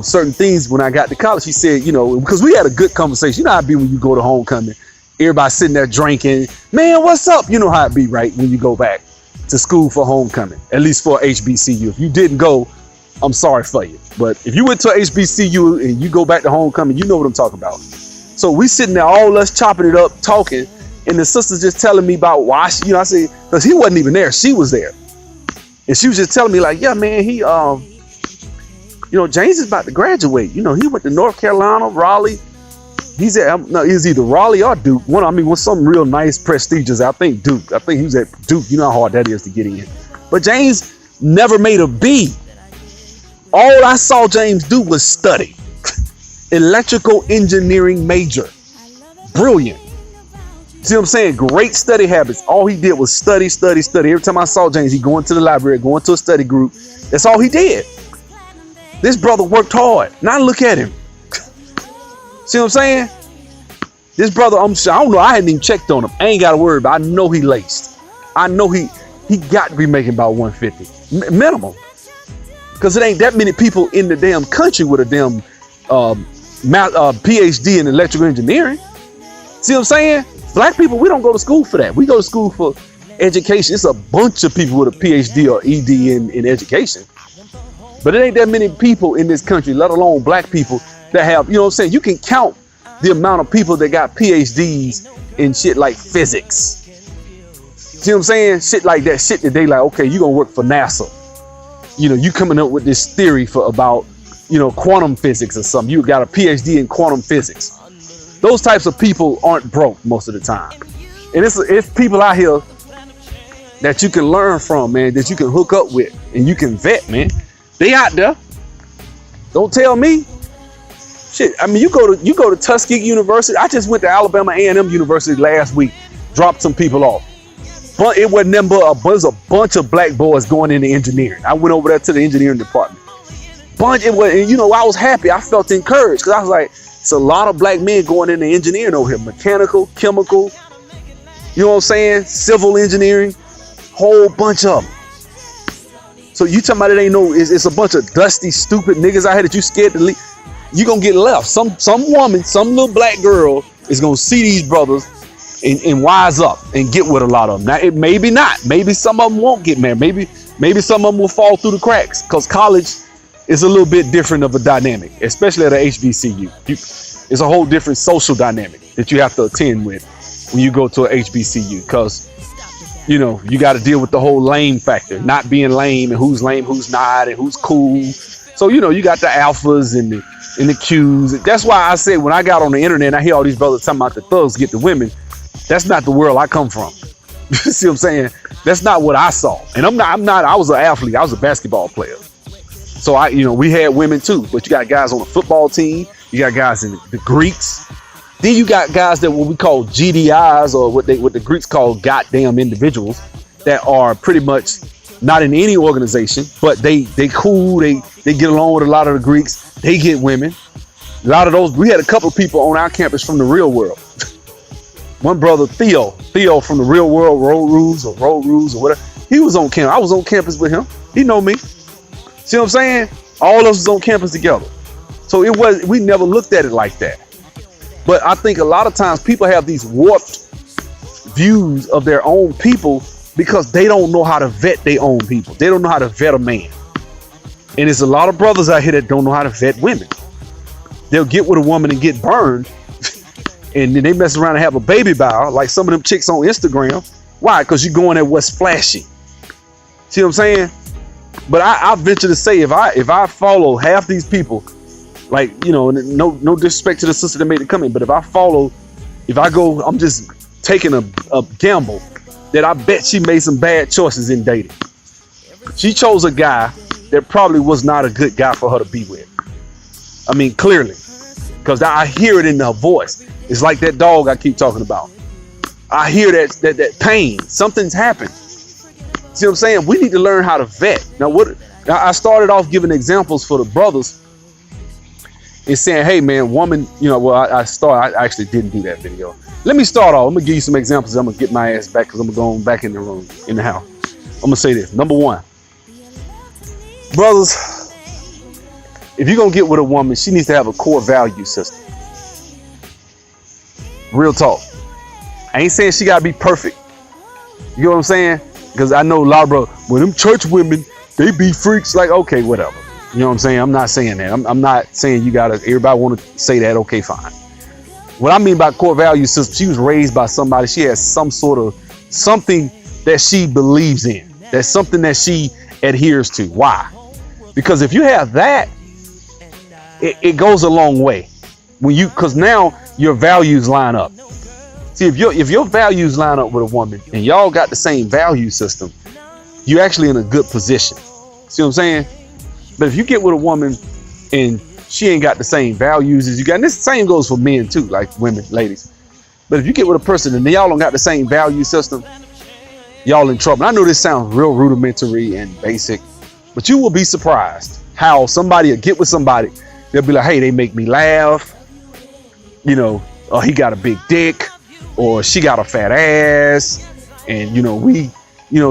certain things when I got to college. She said, because we had a good conversation. You know how it be when you go to homecoming. Everybody sitting there drinking. Man, what's up? You know how it be, right? When you go back to school for homecoming, at least for HBCU. If you didn't go, I'm sorry for you. But if you went to HBCU and you go back to homecoming, you know what I'm talking about. So we sitting there, all us chopping it up, talking, and the sister's just telling me about why I said, because he wasn't even there. She was there. And she was just telling me like, yeah, man, he, James is about to graduate. He went to North Carolina, Raleigh. He's either Raleigh or Duke. With some real nice, prestigious. I think Duke. I think he was at Duke. You know how hard that is to get in. But James never made a B. All I saw James do was study. Electrical engineering major. Brilliant. See what I'm saying? Great study habits. All he did was study. Every time I saw James, he going to the library, going to a study group. That's all he did. This brother worked hard. Now look at him. See what I'm saying? This brother, I don't know. I hadn't even checked on him. I ain't got to worry about it. I know he laced. I know he got to be making about 150 minimum. Because it ain't that many people in the damn country with a damn PhD in electrical engineering. See what I'm saying? Black people, we don't go to school for that. We go to school for education. It's a bunch of people with a PhD or ED in education. But it ain't that many people in this country, let alone black people, that have, you can count the amount of people that got PhDs in shit like physics. See what I'm saying? Shit like that, shit that they like, okay, you gonna work for NASA. You coming up with this theory about quantum physics or something. You got a PhD in quantum physics. Those types of people aren't broke most of the time. And it's people out here that you can learn from, man, that you can hook up with and you can vet, man. They out there. Don't tell me. Shit, you go to Tuskegee University. I just went to Alabama A&M University last week. Dropped some people off. But it wasn't them, but it was a bunch of black boys going into engineering. I went over there to the engineering department. I was happy. I felt encouraged because I was like, it's a lot of black men going into engineering over here. Mechanical, chemical, you know what I'm saying? Civil engineering, whole bunch of them. So you talking about it ain't it's a bunch of dusty, stupid niggas out here that you scared to leave. You gonna get left. Some woman, some little black girl is gonna see these brothers and wise up and get with a lot of them. Now, it maybe not. Maybe some of them won't get married. Maybe some of them will fall through the cracks because college is a little bit different of a dynamic, especially at a HBCU. It's a whole different social dynamic that you have to attend with when you go to a HBCU because, you got to deal with the whole lame factor, not being lame and who's not and who's cool. So, you got the alphas and the Qs. That's why I said when I got on the internet, I hear all these brothers talking about the thugs get the women. That's not the world I come from. See what I'm saying? That's not what I saw. And I was an athlete. I was a basketball player. So we had women too, but you got guys on the football team. You got guys in the Greeks. Then you got guys that what we call GDIs or what the Greeks call goddamn individuals that are pretty much not in any organization, but they cool. They get along with a lot of the Greeks. They get women. A lot of those, we had a couple of people on our campus from the real world. One brother, Theo from the real world, Road Rules or whatever. He was on campus. I was on campus with him. He know me. See what I'm saying? All of us was on campus together. So we never looked at it like that. But I think a lot of times people have these warped views of their own people because they don't know how to vet their own people. They don't know how to vet a man. And there's a lot of brothers out here that don't know how to vet women. They'll get with a woman and get burned, and then they mess around and have a baby by her, like some of them chicks on Instagram. Why? Because you're going at what's flashy. See what I'm saying? But I venture to say, if I follow half these people, like, you know, no disrespect to the sister that made it come in, but if I go, I'm just taking a gamble that I bet she made some bad choices in dating. She chose a guy that probably was not a good guy for her to be with. I mean, clearly, because I hear it in her voice. It's like that dog I keep talking about. I hear that pain. Something's happened. See what I'm saying? We need to learn how to vet. Now, I started off giving examples for the brothers and saying, hey, man, woman, you know, well, I actually didn't do that video. Let me start off. I'm going to give you some examples. I'm going to get my ass back because I'm going back in the room, in the house. I'm going to say this. Number one, brothers, if you're going to get with a woman, she needs to have a core value system. Real talk. I ain't saying she got to be perfect. You know what I'm saying? Because I know a lot of brothers, when them church women, they be freaks. Like, okay, whatever. You know what I'm saying? I'm not saying that. I'm not saying you got to, everybody want to say that. Okay, fine. What I mean by core value system, she was raised by somebody. She has some sort of something that she believes in. That's something that she adheres to. Why? Because if you have that, it goes a long way. Because now your values line up. See, if your values line up with a woman and y'all got the same value system, you're actually in a good position. See what I'm saying? But if you get with a woman and she ain't got the same values as you got, and this same goes for men too, like women, ladies. But if you get with a person and y'all don't got the same value system, y'all in trouble. I know this sounds real rudimentary and basic, but you will be surprised how somebody will get with somebody. They'll be like, hey, they make me laugh. You know, or he got a big dick, or she got a fat ass, and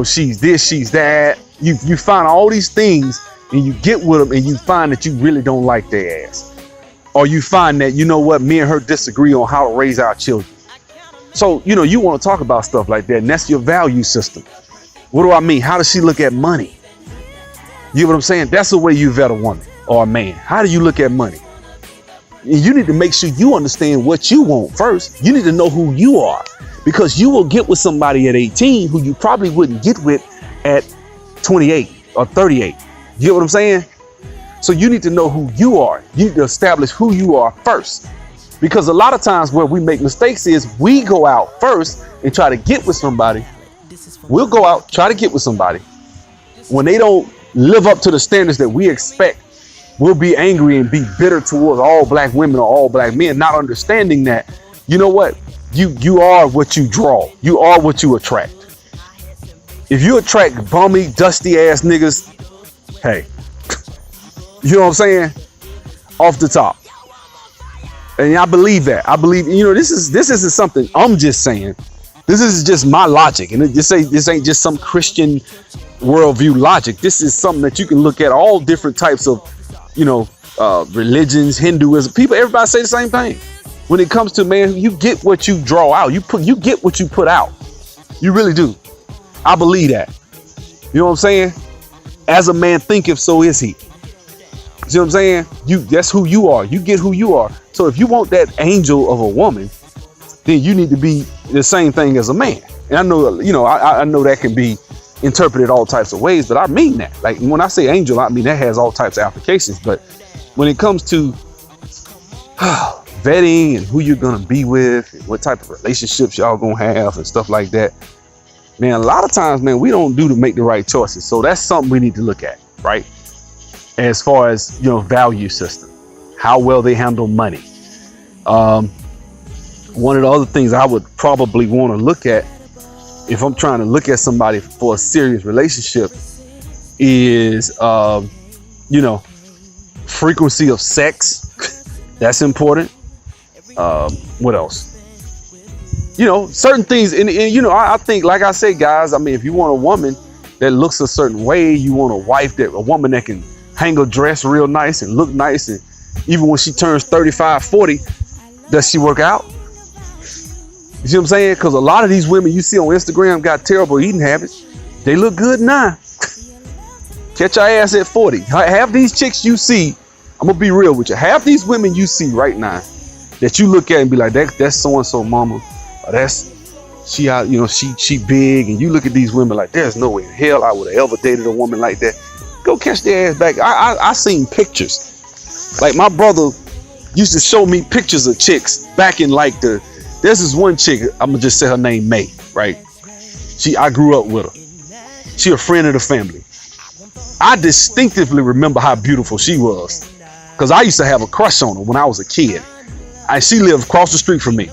she's this, she's that. You find all these things and you get with them and you find that you really don't like their ass. Or you find that, you know what, me and her disagree on how to raise our children. So, you want to talk about stuff like that, and that's your value system. What do I mean? How does she look at money? You know what I'm saying? That's the way you vet a woman or a man. How do you look at money? And you need to make sure you understand what you want first. You need to know who you are, because you will get with somebody at 18 who you probably wouldn't get with at 28 or 38. You know what I'm saying? So you need to know who you are. You need to establish who you are first. Because a lot of times where we make mistakes is we go out first and try to get with somebody. We'll go out, try to get with somebody. When they don't live up to the standards that we expect, we'll be angry and be bitter towards all black women or all black men, not understanding that, you know what? You are what you draw. You are what you attract. If you attract bummy, dusty ass niggas, hey, you know what I'm saying? Off the top. And I believe that. I believe, this isn't something I'm just saying. This is just my logic. And this ain't just some Christian worldview logic. This is something that you can look at all different types of, religions, Hinduism. Everybody say the same thing. When it comes to, man, you get what you draw out. You get what you put out. You really do. I believe that. You know what I'm saying? As a man thinketh, so is he. See what I'm saying? That's who you are. You get who you are. So if you want that angel of a woman, then you need to be the same thing as a man. And I know, I know that can be interpreted all types of ways, but I mean that. Like when I say angel, I mean that has all types of applications. But when it comes to vetting and who you're gonna be with, and what type of relationships y'all gonna have and stuff like that, man, a lot of times, man, we don't do to make the right choices. So that's something we need to look at, right? As far as, value system, how well they handle money. One of the other things I would probably want to look at if I'm trying to look at somebody for a serious relationship is, frequency of sex. That's important. What else? Certain things. And I think, like I said, guys, I mean, if you want a woman that looks a certain way, you want a woman that can hang a dress real nice and look nice and Even when she turns 35, 40, does she work out? You see what I'm saying? Because a lot of these women you see on Instagram got terrible eating habits. They look good now. Catch your ass at 40. Half these chicks you see, I'm gonna be real with you. Half these women you see right now that you look at and be like, that's so-and-so mama. Or that's she out, you know, she big, and you look at these women like, there's no way in hell I would have ever dated a woman like that. Go catch their ass back. I seen pictures. Like my brother used to show me pictures of chicks back in like there's this one chick, I'm gonna just say her name May, right? I grew up with her. She a friend of the family. I distinctively remember how beautiful she was, because I used to have a crush on her when I was a kid. She lived across the street from me.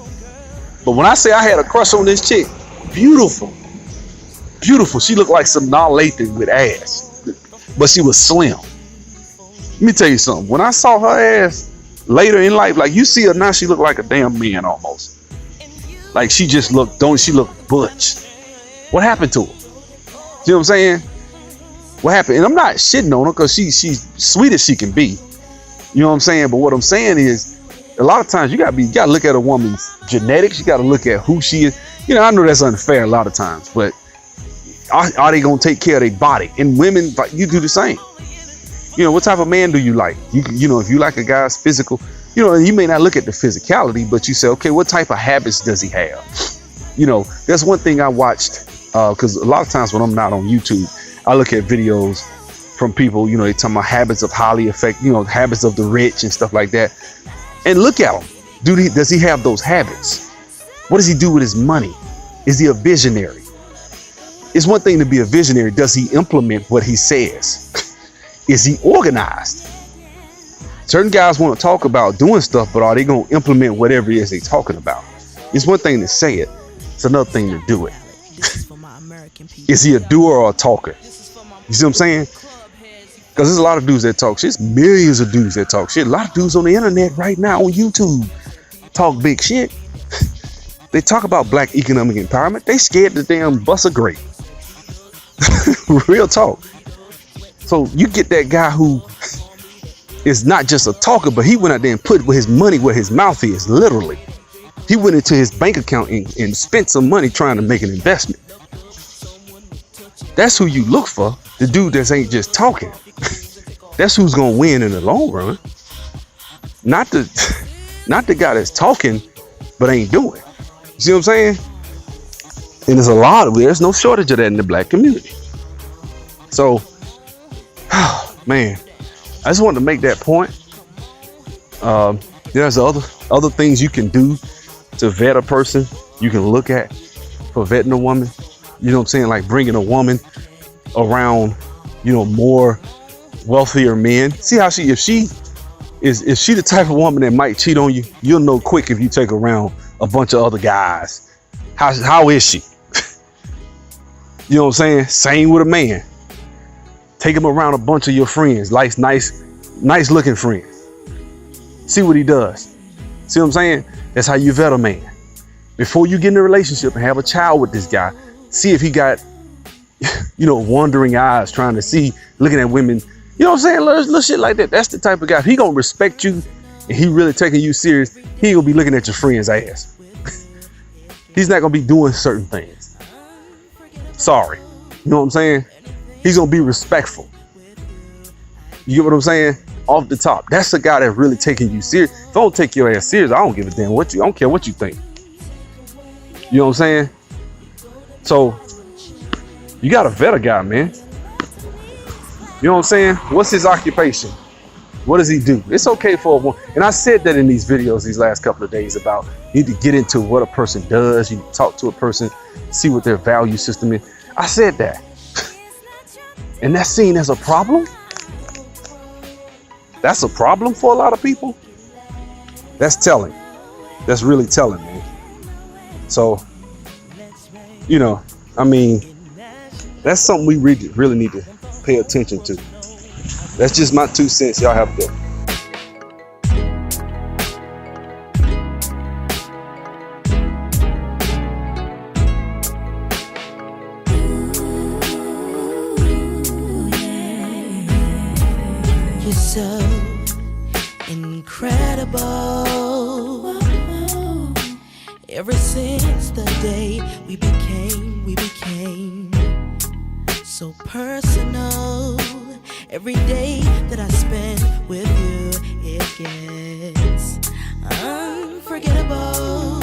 But when I say I had a crush on this chick, beautiful. Beautiful. She looked like some Lathan with ass, but she was slim. Let me tell you something. When I saw her ass later in life, like you see her now, she looked like a damn man almost. Like she looked butch. What happened to her? See what I'm saying? What happened? And I'm not shitting on her because she's sweet as she can be. You know what I'm saying? But what I'm saying is, a lot of times you gotta look at a woman's genetics. You gotta look at who she is. You know, I know that's unfair a lot of times, but are they gonna take care of their body? And women, you do the same. You know, what type of man do you like? You know, if you like a guy's physical, you know, you may not look at the physicality, but you say, okay, what type of habits does he have? You know, that's one thing I watched, because a lot of times when I'm not on YouTube, I look at videos from people, you know, they talking about habits of habits of the rich and stuff like that. And look at him. Does he have those habits? What does he do with his money? Is he a visionary? It's one thing to be a visionary. Does he implement what he says? Is he organized? Certain guys want to talk about doing stuff, but are they going to implement whatever it is they're talking about? It's one thing to say it. It's another thing to do it. Is he a doer or a talker? You see what I'm saying? Because there's a lot of dudes that talk shit. There's millions of dudes that talk shit. A lot of dudes on the internet right now on YouTube talk big shit. They talk about black economic empowerment. They scared to damn bust a grape. Real talk. So you get that guy who is not just a talker, but he went out there and put his money where his mouth is, literally. He went into his bank account and spent some money trying to make an investment. That's who you look for. The dude that ain't just talking. That's who's gonna win in the long run. Not the guy that's talking but ain't doing. You see what I'm saying? And there's no shortage of that in the black community. So, man, I just wanted to make that point. There's other things you can do to vet a person. You can look at for vetting a woman. You know what I'm saying? Like bringing a woman around, you know, more wealthier men. See how if she the type of woman that might cheat on you, you'll know quick if you take her around a bunch of other guys. How is she? You know what I'm saying? Same with a man. Take him around a bunch of your friends, nice looking friends. See what he does. See what I'm saying? That's how you vet a man. Before you get in a relationship and have a child with this guy, see if he got, you know, wandering eyes trying to see, looking at women. You know what I'm saying? Little shit like that. That's the type of guy. If he gonna respect you and he really taking you serious, he ain't gonna be looking at your friend's ass. He's not gonna be doing certain things. Sorry. You know what I'm saying? He's gonna be respectful. You get what I'm saying? Off the top. That's the guy that's really taking you serious. If I don't take your ass serious, I don't give a damn I don't care what you think. You know what I'm saying? So you gotta vet a guy, man. You know what I'm saying? What's his occupation? What does he do? It's okay for a woman. And I said that in these videos these last couple of days about you need to get into what a person does. You need to talk to a person, see what their value system is. I said that. And that's seen as a problem. That's a problem for a lot of people. That's telling. That's really telling, man. So, you know, I mean, that's something we really need to pay attention to. That's just my 2 cents. Y'all have to. You're so incredible. Ever since the day we became so personal. Every day that I spend with you, it gets unforgettable.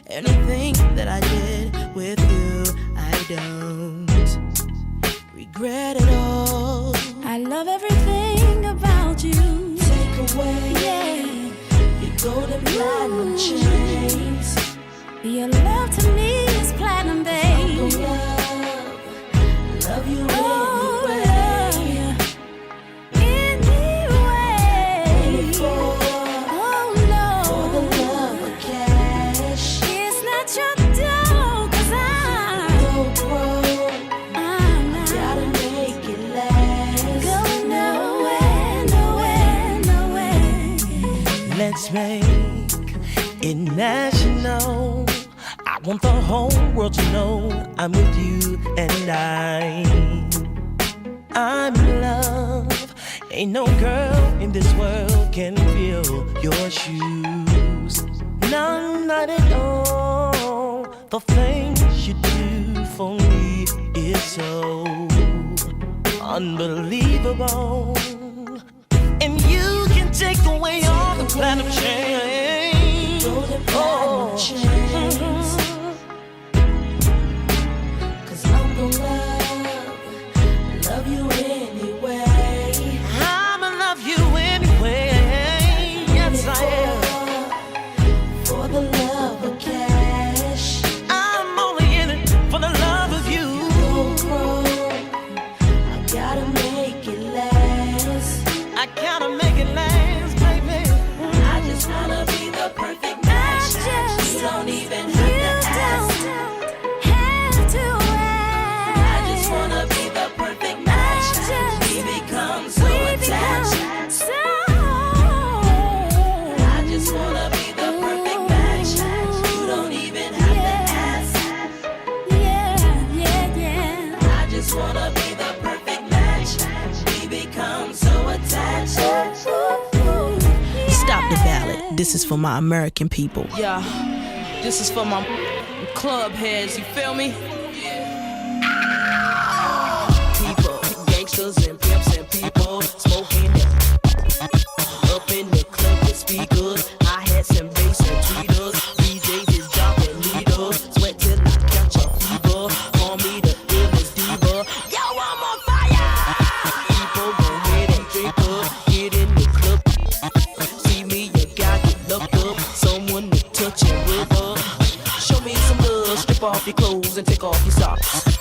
Anything that I did with you, I don't regret it all. I love everything about you. Take away, Yeah, your golden platinum chains. your love to me is platinum, babe. Love you Oh, anyway. love you anyway. For Oh the no, love of cash. it's not your dough, 'cause Go broke, I'm not gotta make it last. going nowhere, nowhere, nowhere. Let's make it national. I want the whole world to know I'm with you and I'm in love. Ain't no girl in this world can fill your shoes. No, not at all. The things you do for me is so unbelievable. And you can take away all the platinum chains. Oh. Cause I'm gonna love you anyway. I'ma love you anyway. Yes, I am. For the love of cash. I'm only in it for the love of you. I gotta make it last. I gotta make it last, baby. I just wanna be the perfect match. You don't even have to ask. I just wanna be the perfect match. We become so attached. I just wanna be the perfect match. You don't even have to ask. I just wanna be the perfect match. We become so attached. Stop the ballad. This is for my American people. Yeah, this is for my club heads, you feel me? People, gangsters and pimps and people smoking it. Up in the club with speakers, hi-hats and bass and tweeters. DJs is dropping needles, sweat till I catch a fever. Call me the illest diva. Yo, I'm on fire. People go ahead and drink up, get in the club. See me, you got to look up, someone to touch and rub up. Show me some love, strip off your clothes and take off your socks.